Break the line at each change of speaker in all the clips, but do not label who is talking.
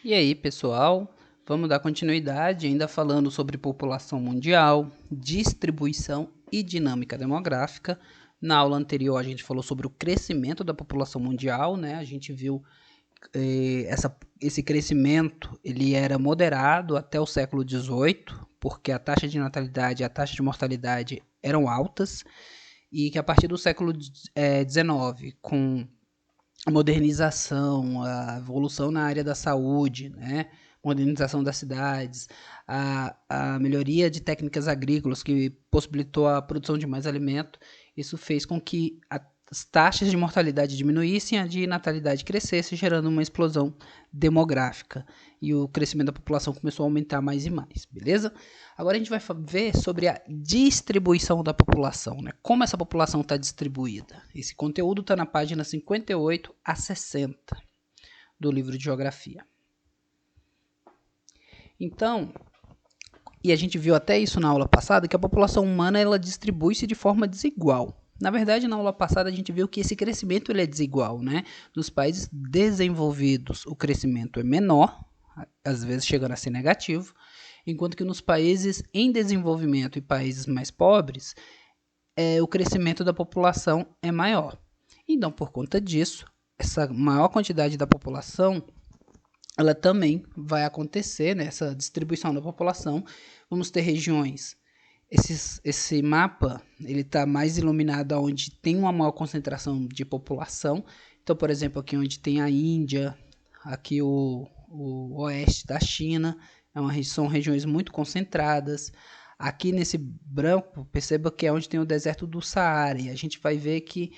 E aí, pessoal, vamos dar continuidade ainda falando sobre população mundial, distribuição e dinâmica demográfica. Na aula anterior a gente falou sobre o crescimento da população mundial, né? A gente viu esse crescimento ele era moderado até o século XVIII, porque a taxa de natalidade e a taxa de mortalidade eram altas, e que a partir do século XIX, com a modernização, a evolução na área da saúde, né? Modernização das cidades, a melhoria de técnicas agrícolas que possibilitou a produção de mais alimento, isso fez com que as taxas de mortalidade diminuíssem e a de natalidade crescesse, gerando uma explosão demográfica. E o crescimento da população começou a aumentar mais e mais, beleza? Agora a gente vai ver sobre a distribuição da população, né? Como essa população está distribuída. Esse conteúdo está na página 58 a 60 do livro de Geografia. Então, e a gente viu até isso na aula passada, que a população humana ela distribui-se de forma desigual. Na verdade, na aula passada a gente viu que esse crescimento ele é desigual, né? Nos países desenvolvidos o crescimento é menor, às vezes chegando a ser negativo, enquanto que nos países em desenvolvimento e países mais pobres, o crescimento da população é maior. Então, por conta disso, essa maior quantidade da população, ela também vai acontecer nessa distribuição da população. Vamos ter regiões. Esse mapa ele está mais iluminado onde tem uma maior concentração de população. Então, por exemplo, aqui onde tem a Índia, aqui o oeste da China, são regiões muito concentradas. Aqui nesse branco, perceba que é onde tem o deserto do Saara. E a gente vai ver que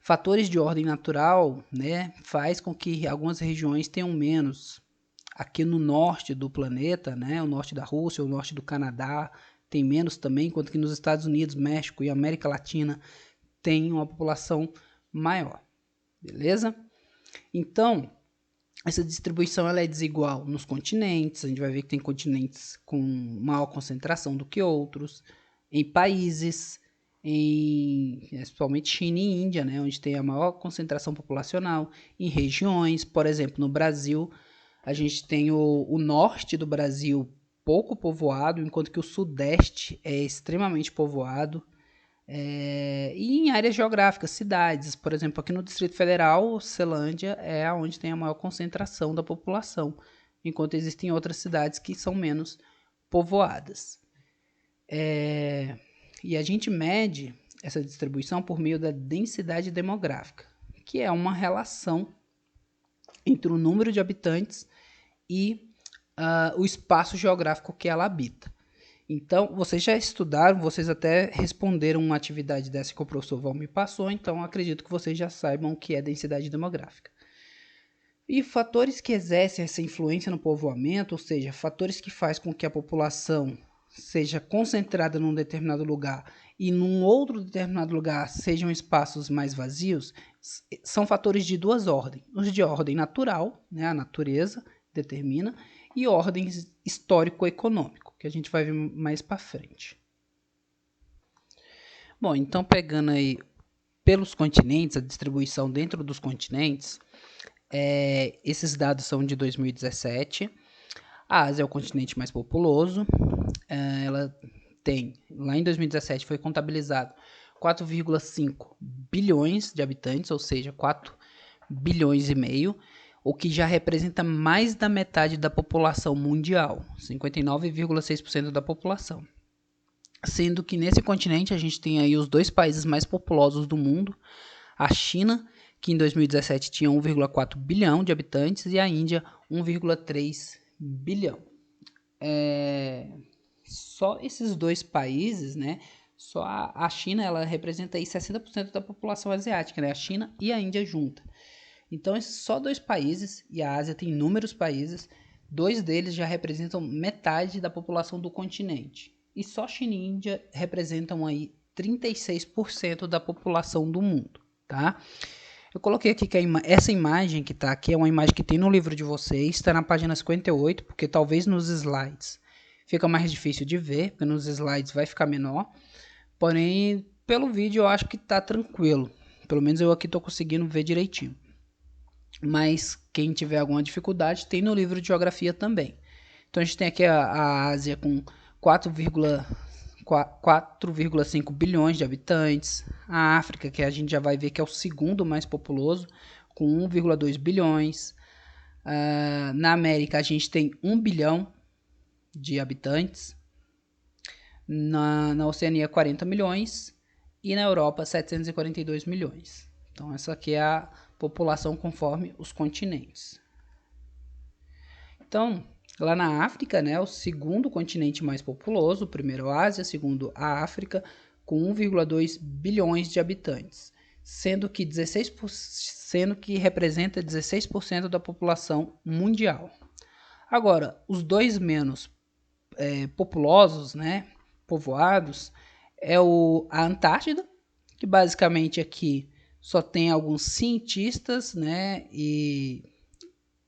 fatores de ordem natural, né, faz com que algumas regiões tenham menos. Aqui no norte do planeta, né, o norte da Rússia, o norte do Canadá, tem menos também, enquanto que nos Estados Unidos, México e América Latina tem uma população maior. Beleza? Então, essa distribuição ela é desigual nos continentes. A gente vai ver que tem continentes com maior concentração do que outros. Em países, principalmente China e Índia, né, onde tem a maior concentração populacional. Em regiões, por exemplo, no Brasil, a gente tem o norte do Brasil pouco povoado, enquanto que o sudeste é extremamente povoado. E em áreas geográficas, cidades, por exemplo, aqui no Distrito Federal, Ceilândia é onde tem a maior concentração da população, enquanto existem outras cidades que são menos povoadas. E a gente mede essa distribuição por meio da densidade demográfica, que é uma relação entre o número de habitantes e o espaço geográfico que ela habita. Então, vocês já estudaram, vocês até responderam uma atividade dessa que o professor Val me passou, então acredito que vocês já saibam o que é densidade demográfica. E fatores que exercem essa influência no povoamento, ou seja, fatores que fazem com que a população seja concentrada num determinado lugar e num outro determinado lugar sejam espaços mais vazios, são fatores de duas ordens. Os de ordem natural, né, a natureza determina, e ordem histórico-econômico, que a gente vai ver mais para frente. Bom, então pegando aí pelos continentes, a distribuição dentro dos continentes, esses dados são de 2017. A Ásia é o continente mais populoso. Ela tem, lá em 2017 foi contabilizado 4,5 bilhões de habitantes, ou seja, 4 bilhões e meio, o que já representa mais da metade da população mundial, 59,6% da população. Sendo que nesse continente a gente tem aí os dois países mais populosos do mundo, a China, que em 2017 tinha 1,4 bilhão de habitantes, e a Índia, 1,3 bilhão. Só esses dois países, né? Só a China, ela representa aí 60% da população asiática, né? A China e a Índia junta. Então, esses só dois países, e a Ásia tem inúmeros países, dois deles já representam metade da população do continente. E só China e Índia representam aí 36% da população do mundo, tá? Eu coloquei aqui que essa imagem que está aqui é uma imagem que tem no livro de vocês, está na página 58, porque talvez nos slides fica mais difícil de ver, porque nos slides vai ficar menor. Porém, pelo vídeo eu acho que está tranquilo. Pelo menos eu aqui estou conseguindo ver direitinho. mas quem tiver alguma dificuldade tem no livro de geografia também. Então a gente tem aqui a Ásia com 4,5 bilhões de habitantes, a África, que a gente já vai ver que é o segundo mais populoso, com 1,2 bilhões. Na América a gente tem 1 bilhão de habitantes, na Oceania 40 milhões e na Europa 742 milhões. Então essa aqui é a população conforme os continentes. Então, lá na África, né, o segundo continente mais populoso, o primeiro a Ásia, segundo a África, com 1,2 bilhões de habitantes, sendo que representa 16% da população mundial. Agora, os dois menos populosos, né, povoados, é a Antártida, que basicamente aqui só tem alguns cientistas, né, e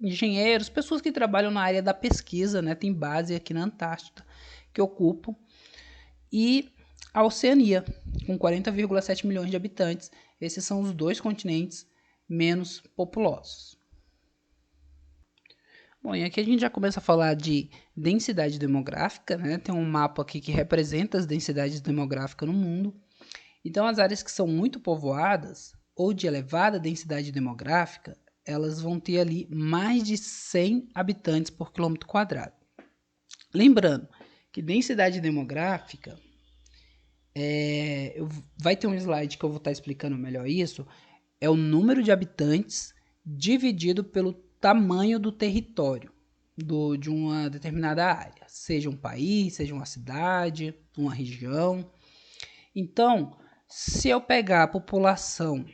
engenheiros, pessoas que trabalham na área da pesquisa, né, tem base aqui na Antártida, que ocupam, e a Oceania, com 40,7 milhões de habitantes. Esses são os dois continentes menos populosos. Bom, e aqui a gente já começa a falar de densidade demográfica, né? Tem um mapa aqui que representa as densidades demográficas no mundo. Então, as áreas que são muito povoadas ou de elevada densidade demográfica, elas vão ter ali mais de 100 habitantes por quilômetro quadrado. Lembrando que densidade demográfica, vai ter um slide que eu vou estar explicando melhor isso, é o número de habitantes dividido pelo tamanho do território de uma determinada área, seja um país, seja uma cidade, uma região. Então, se eu pegar a população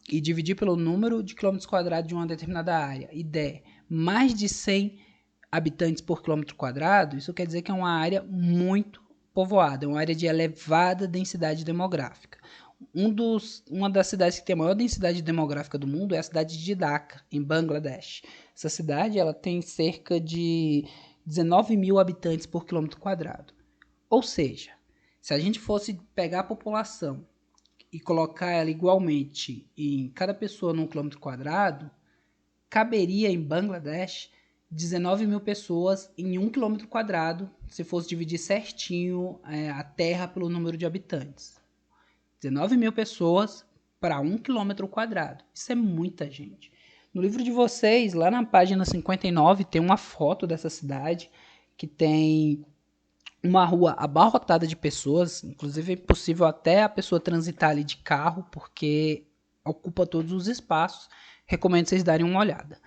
e dividir pelo número de quilômetros quadrados de uma determinada área e der mais de 100 habitantes por quilômetro quadrado, isso quer dizer que é uma área muito povoada, é uma área de elevada densidade demográfica. Uma das cidades que tem a maior densidade demográfica do mundo é a cidade de Dhaka, em Bangladesh. Essa cidade ela tem cerca de 19 mil habitantes por quilômetro quadrado. Ou seja, se a gente fosse pegar a população e colocar ela igualmente em cada pessoa num quilômetro quadrado, caberia em Bangladesh 19 mil pessoas em 1 quilômetro quadrado, se fosse dividir certinho a terra pelo número de habitantes. 19 mil pessoas para 1 quilômetro quadrado. Isso é muita gente. No livro de vocês, lá na página 59, tem uma foto dessa cidade que tem uma rua abarrotada de pessoas, inclusive é impossível até a pessoa transitar ali de carro, porque ocupa todos os espaços. Recomendo vocês darem uma olhada.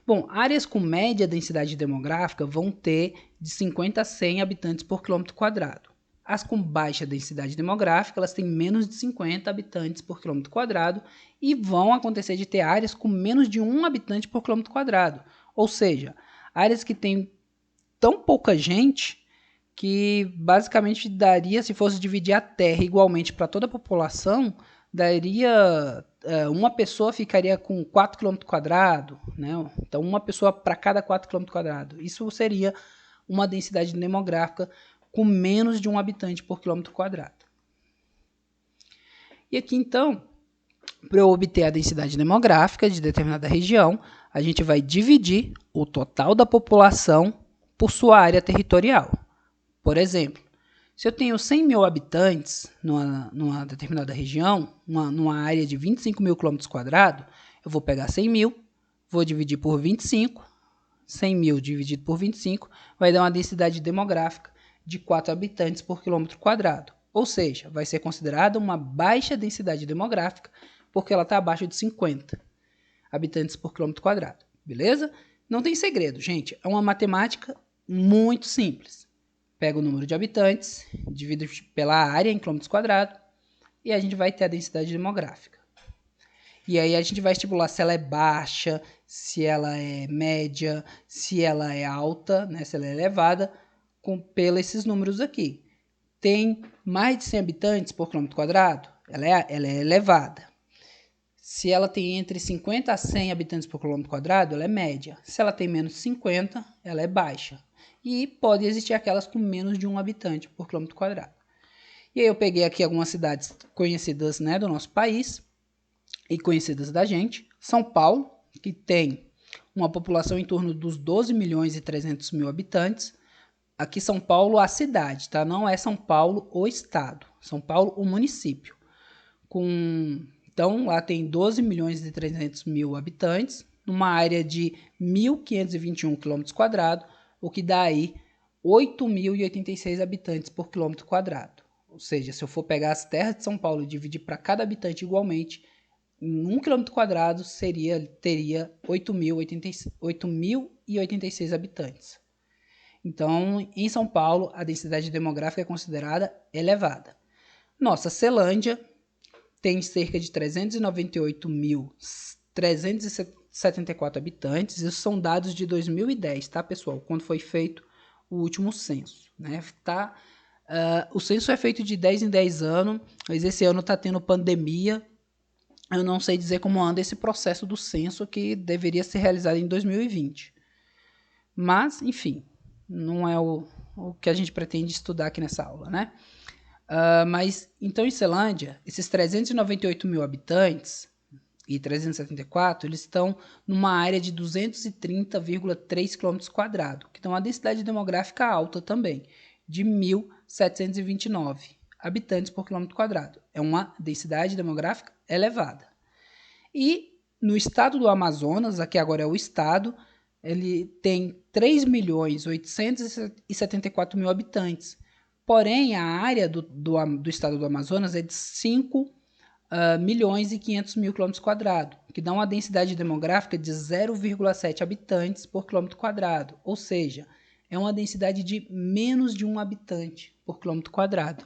Bom, áreas com média densidade demográfica vão ter de 50 a 100 habitantes por quilômetro quadrado. As com baixa densidade demográfica, elas têm menos de 50 habitantes por quilômetro quadrado e vão acontecer de ter áreas com menos de 1 habitante por quilômetro quadrado. Ou seja, áreas que têm tão pouca gente que basicamente daria, se fosse dividir a terra igualmente para toda a população, daria uma pessoa ficaria com 4 km quadrados, né? Então uma pessoa para cada 4 km quadrados. Isso seria uma densidade demográfica com menos de um habitante por quilômetro quadrado. E aqui então, para eu obter a densidade demográfica de determinada região, a gente vai dividir o total da população por sua área territorial. Por exemplo, se eu tenho 100 mil habitantes numa determinada região, numa área de 25 mil quilômetros quadrados, eu vou pegar 100 mil, vou dividir por 25, 100 mil dividido por 25, vai dar uma densidade demográfica de 4 habitantes por quilômetro quadrado. Ou seja, vai ser considerada uma baixa densidade demográfica, porque ela está abaixo de 50 habitantes por quilômetro quadrado. Beleza? Não tem segredo, gente. É uma matemática muito simples. Pega o número de habitantes, divide pela área em quilômetros quadrados, e a gente vai ter a densidade demográfica. E aí a gente vai estipular se ela é baixa, se ela é média, se ela é alta, né, se ela é elevada, pelos esses números aqui. Tem mais de 100 habitantes por quilômetro quadrado, ela é elevada. Se ela tem entre 50 a 100 habitantes por quilômetro quadrado, ela é média. Se ela tem menos de 50, ela é baixa. E pode existir aquelas com menos de 1 habitante por quilômetro quadrado. E aí eu peguei aqui algumas cidades conhecidas, né, do nosso país e conhecidas da gente. São Paulo, que tem uma população em torno dos 12 milhões e 300 mil habitantes. Aqui São Paulo, a cidade, tá? Não é São Paulo o estado. São Paulo, o município. Então, lá tem 12 milhões e 300 mil habitantes, numa área de 1.521 km², o que dá aí 8.086 habitantes por quilômetro quadrado. Ou seja, se eu for pegar as terras de São Paulo e dividir para cada habitante igualmente, em 1 km² teria 8.086 habitantes. Então, em São Paulo, a densidade demográfica é considerada elevada. Nossa Ceilândia tem cerca de 398.374 habitantes. Isso são dados de 2010, tá, pessoal? Quando foi feito o último censo, né? O censo é feito de 10 em 10 anos, mas esse ano está tendo pandemia. Eu não sei dizer como anda esse processo do censo que deveria ser realizado em 2020. Mas, enfim, não é o que a gente pretende estudar aqui nessa aula, né? Mas, então, em Ceilândia, esses 398 mil habitantes e 374, eles estão numa área de 230,3 km², que dá uma densidade demográfica alta também, de 1.729 habitantes por quilômetro². É uma densidade demográfica elevada. E no estado do Amazonas, aqui agora é o estado, ele tem 3.874 mil habitantes. Porém, a área do estado do Amazonas é de 5 milhões e 500 mil km², que dá uma densidade demográfica de 0,7 habitantes por quilômetro². Ou seja, é uma densidade de menos de 1 habitante por quilômetro²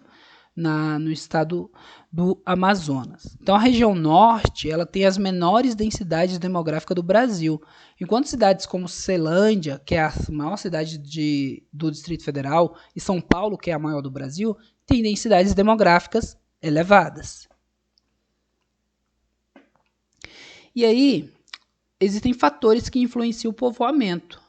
no estado do Amazonas. Então, a região norte ela tem as menores densidades demográficas do Brasil, enquanto cidades como Ceilândia, que é a maior cidade do Distrito Federal, e São Paulo, que é a maior do Brasil, tem densidades demográficas elevadas. E aí, existem fatores que influenciam o povoamento.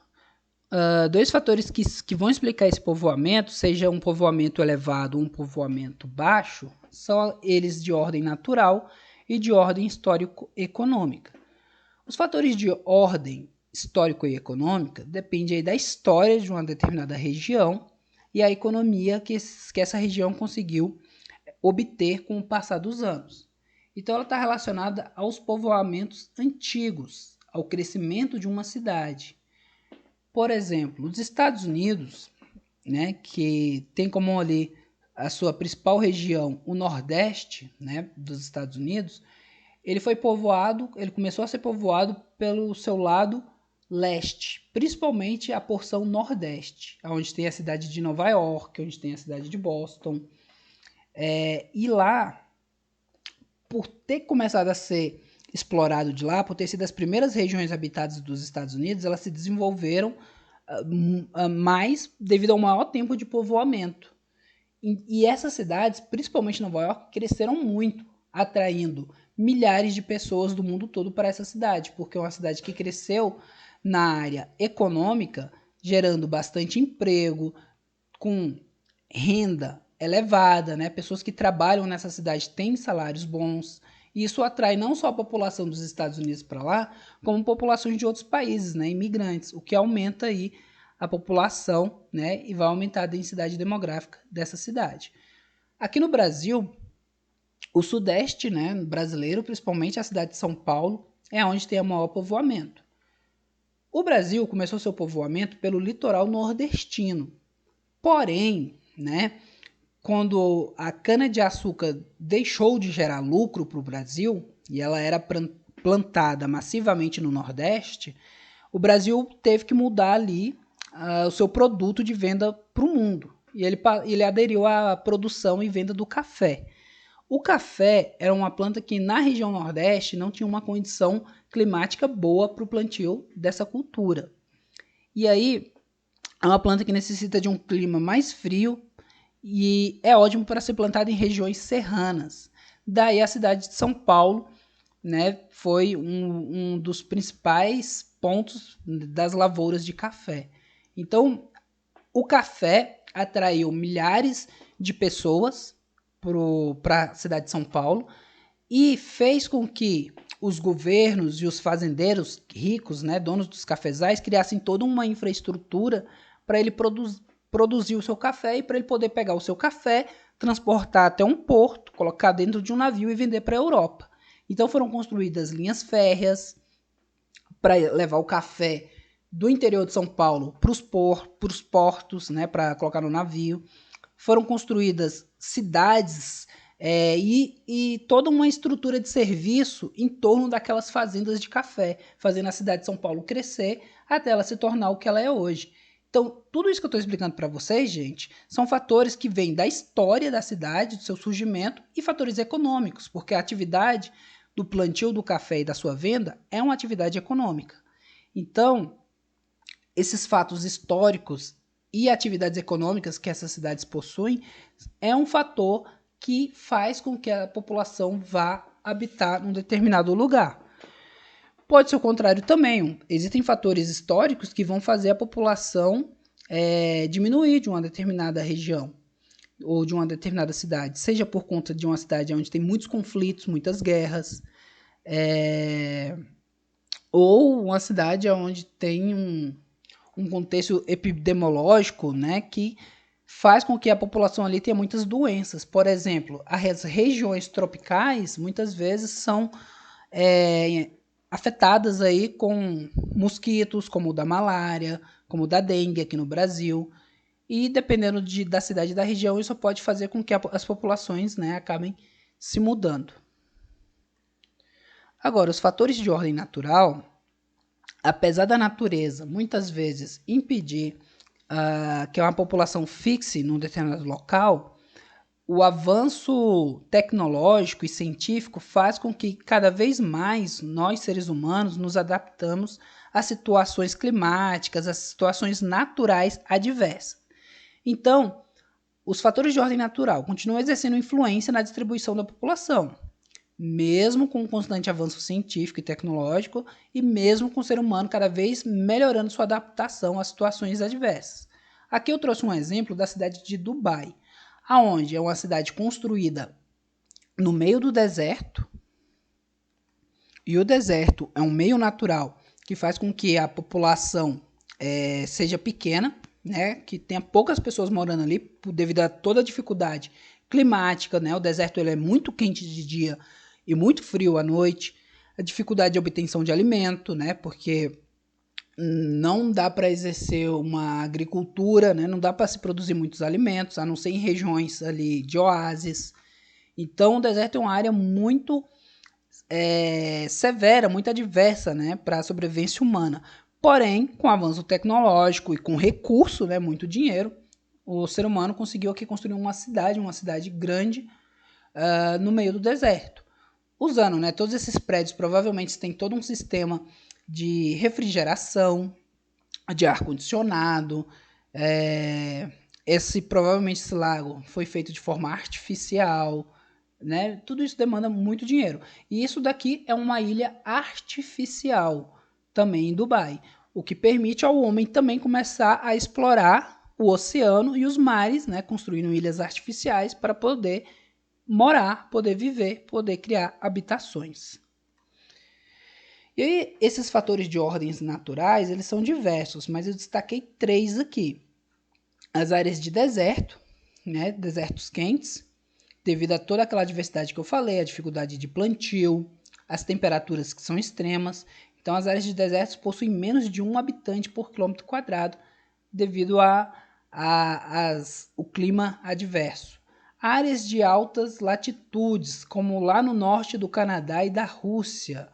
Dois fatores que vão explicar esse povoamento, seja um povoamento elevado ou um povoamento baixo, são eles de ordem natural e de ordem histórico-econômica. Os fatores de ordem histórico e econômica dependem aí da história de uma determinada região e a economia que essa região conseguiu obter com o passar dos anos. Então, ela está relacionada aos povoamentos antigos, ao crescimento de uma cidade. Por exemplo, os Estados Unidos, né, que tem como ali a sua principal região, o Nordeste, né, dos Estados Unidos, ele começou a ser povoado pelo seu lado leste, principalmente a porção nordeste, onde tem a cidade de Nova York, onde tem a cidade de Boston. E lá, por ter começado a ser explorado de lá, por ter sido as primeiras regiões habitadas dos Estados Unidos, elas se desenvolveram mais devido ao maior tempo de povoamento. E essas cidades, principalmente Nova York, cresceram muito, atraindo milhares de pessoas do mundo todo para essa cidade, porque é uma cidade que cresceu na área econômica, gerando bastante emprego, com renda elevada, né? Pessoas que trabalham nessa cidade têm salários bons. E isso atrai não só a população dos Estados Unidos para lá, como populações de outros países, né? Imigrantes, o que aumenta aí a população, né? E vai aumentar a densidade demográfica dessa cidade. Aqui no Brasil, o sudeste, né, brasileiro, principalmente a cidade de São Paulo, é onde tem o maior povoamento. O Brasil começou seu povoamento pelo litoral nordestino. Porém, né, quando a cana-de-açúcar deixou de gerar lucro para o Brasil, e ela era plantada massivamente no Nordeste, o Brasil teve que mudar ali o seu produto de venda para o mundo. E ele aderiu à produção e venda do café. O café era uma planta que na região Nordeste não tinha uma condição climática boa para o plantio dessa cultura. E aí, é uma planta que necessita de um clima mais frio e é ótimo para ser plantada em regiões serranas. Daí a cidade de São Paulo, né, foi um dos principais pontos das lavouras de café. Então, o café atraiu milhares de pessoas para a cidade de São Paulo e fez com que os governos e os fazendeiros ricos, né, donos dos cafezais, criassem toda uma infraestrutura para ele produzir o seu café e para ele poder pegar o seu café, transportar até um porto, colocar dentro de um navio e vender para a Europa. Então foram construídas linhas férreas para levar o café do interior de São Paulo para os portos, né, para colocar no navio. Foram construídas cidades e toda uma estrutura de serviço em torno daquelas fazendas de café, fazendo a cidade de São Paulo crescer até ela se tornar o que ela é hoje. Então, tudo isso que eu estou explicando para vocês, gente, são fatores que vêm da história da cidade, do seu surgimento, e fatores econômicos, porque a atividade do plantio do café e da sua venda é uma atividade econômica. Então, esses fatos históricos e atividades econômicas que essas cidades possuem é um fator que faz com que a população vá habitar num determinado lugar. Pode ser o contrário também. Existem fatores históricos que vão fazer a população diminuir de uma determinada região ou de uma determinada cidade, seja por conta de uma cidade onde tem muitos conflitos, muitas guerras, ou uma cidade onde tem um contexto epidemiológico, né, que faz com que a população ali tenha muitas doenças. Por exemplo, as regiões tropicais muitas vezes são afetadas aí com mosquitos, como o da malária, como o da dengue aqui no Brasil. E dependendo da cidade e da região, isso pode fazer com que as populações, né, acabem se mudando. Agora, os fatores de ordem natural, apesar da natureza muitas vezes impedir que uma população fixe num determinado local, o avanço tecnológico e científico faz com que cada vez mais nós, seres humanos, nos adaptamos a situações climáticas, a situações naturais adversas. Então, os fatores de ordem natural continuam exercendo influência na distribuição da população, mesmo com o constante avanço científico e tecnológico e mesmo com o ser humano cada vez melhorando sua adaptação a situações adversas. Aqui eu trouxe um exemplo da cidade de Dubai, aonde é uma cidade construída no meio do deserto, e o deserto é um meio natural que faz com que a população seja pequena, né, que tenha poucas pessoas morando ali devido a toda a dificuldade climática, né, o deserto ele é muito quente de dia e muito frio à noite, a dificuldade de obtenção de alimento, né, porque não dá para exercer uma agricultura, né, não dá para se produzir muitos alimentos, a não ser em regiões ali de oásis. Então o deserto é uma área muito severa, muito adversa, né, para a sobrevivência humana. Porém, com o avanço tecnológico e com recurso, né, muito dinheiro, o ser humano conseguiu aqui construir uma cidade grande no meio do deserto. Usando, né, todos esses prédios, provavelmente tem todo um sistema de refrigeração, de ar-condicionado. Provavelmente esse lago foi feito de forma artificial, né? Tudo isso demanda muito dinheiro. E isso daqui é uma ilha artificial, também em Dubai, o que permite ao homem também começar a explorar o oceano e os mares, né? Construindo ilhas artificiais para poder morar, poder viver, poder criar habitações. E aí, esses fatores de ordens naturais, eles são diversos, mas eu destaquei 3 aqui. As áreas de deserto, né, desertos quentes, devido a toda aquela diversidade que eu falei, a dificuldade de plantio, as temperaturas que são extremas. Então, as áreas de deserto possuem menos de 1 habitante por quilômetro quadrado, devido o clima adverso. Áreas de altas latitudes, como lá no norte do Canadá e da Rússia.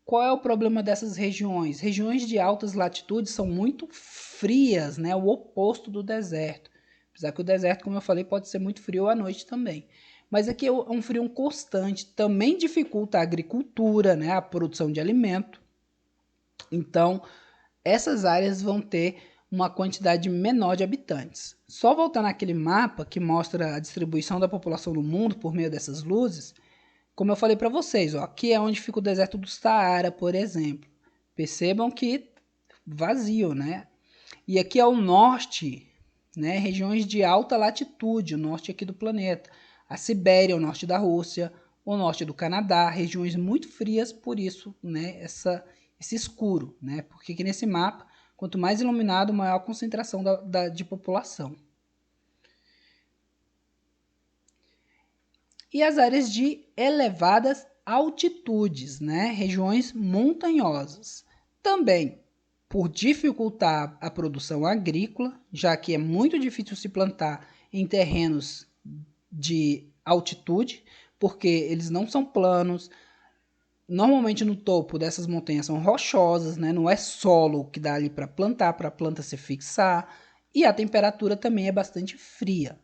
Qual é o problema dessas regiões? Regiões de altas latitudes são muito frias, né? O oposto do deserto. Apesar que o deserto, como eu falei, pode ser muito frio à noite também. Mas aqui é um frio constante, também dificulta a agricultura, né? A produção de alimento. Então, essas áreas vão ter uma quantidade menor de habitantes. Só voltar naquele mapa que mostra a distribuição da população no mundo por meio dessas luzes, como eu falei para vocês, ó, aqui é onde fica o deserto do Saara, por exemplo. Percebam que vazio, né? E aqui é o norte, né? Regiões de alta latitude, o norte aqui do planeta. A Sibéria, o norte da Rússia, o norte do Canadá, regiões muito frias, por isso, né, esse escuro, né? Porque aqui nesse mapa, quanto mais iluminado, maior a concentração de população. E as áreas de elevadas altitudes, né? Regiões montanhosas. Também por dificultar a produção agrícola, já que é muito difícil se plantar em terrenos de altitude, porque eles não são planos. Normalmente no topo dessas montanhas são rochosas, né? Não é solo que dá ali para plantar, para a planta se fixar. E a temperatura também é bastante fria.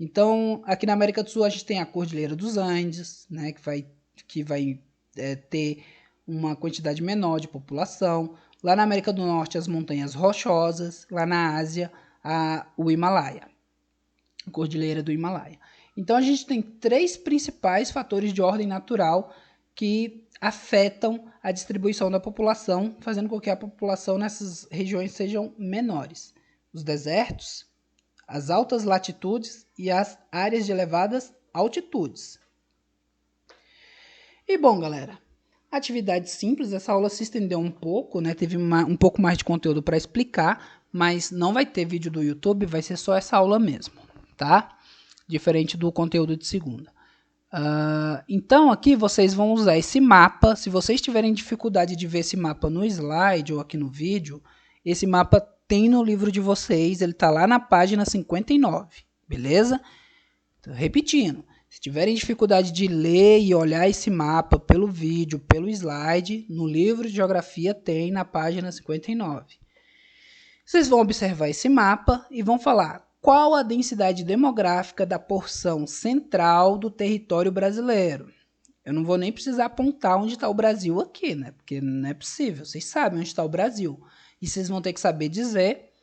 Então, aqui na América do Sul a gente tem a Cordilheira dos Andes, né? Que vai ter uma quantidade menor de população. Lá na América do Norte, as montanhas rochosas. Lá na Ásia, o Himalaia, a Cordilheira do Himalaia. Então, a gente tem 3 principais fatores de ordem natural que afetam a distribuição da população, fazendo com que a população nessas regiões sejam menores. Os desertos, as altas latitudes e as áreas de elevadas altitudes. E bom, galera, atividade simples, essa aula se estendeu um pouco, né? Teve um pouco mais de conteúdo para explicar, mas não vai ter vídeo do YouTube, vai ser só essa aula mesmo, tá? Diferente do conteúdo de segunda. Então aqui vocês vão usar esse mapa. Se vocês tiverem dificuldade de ver esse mapa no slide ou aqui no vídeo, esse mapa tem no livro de vocês, ele está lá na página 59, beleza? Então, repetindo, se tiverem dificuldade de ler e olhar esse mapa pelo vídeo, pelo slide, no livro de geografia tem na página 59. Vocês vão observar esse mapa e vão falar qual a densidade demográfica da porção central do território brasileiro. Eu não vou nem precisar apontar onde está o Brasil aqui, né? Porque não é possível. Vocês sabem onde está o Brasil. E vocês vão ter que saber dizer,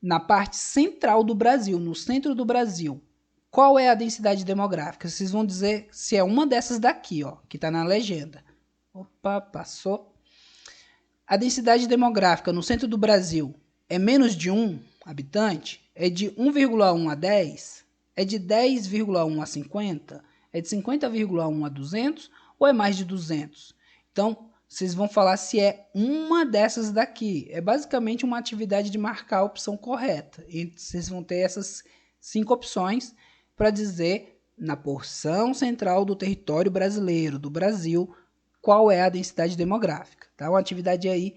na parte central do Brasil, no centro do Brasil, qual é a densidade demográfica. Vocês vão dizer se é uma dessas daqui, ó, que está na legenda. Opa, passou. A densidade demográfica no centro do Brasil é menos de 1 habitante? É de 1,1 a 10? É de 10,1 a 50? É de 50,1 a 200? Ou é mais de 200? Então, vocês vão falar se é uma dessas daqui. É basicamente uma atividade de marcar a opção correta. E vocês vão ter essas 5 opções para dizer, na porção central do território brasileiro, do Brasil, qual é a densidade demográfica. Tá? Uma atividade aí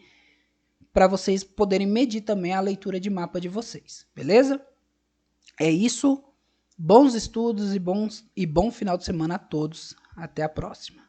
para vocês poderem medir também a leitura de mapa de vocês. Beleza? É isso. Bons estudos e bom final de semana a todos. Até a próxima.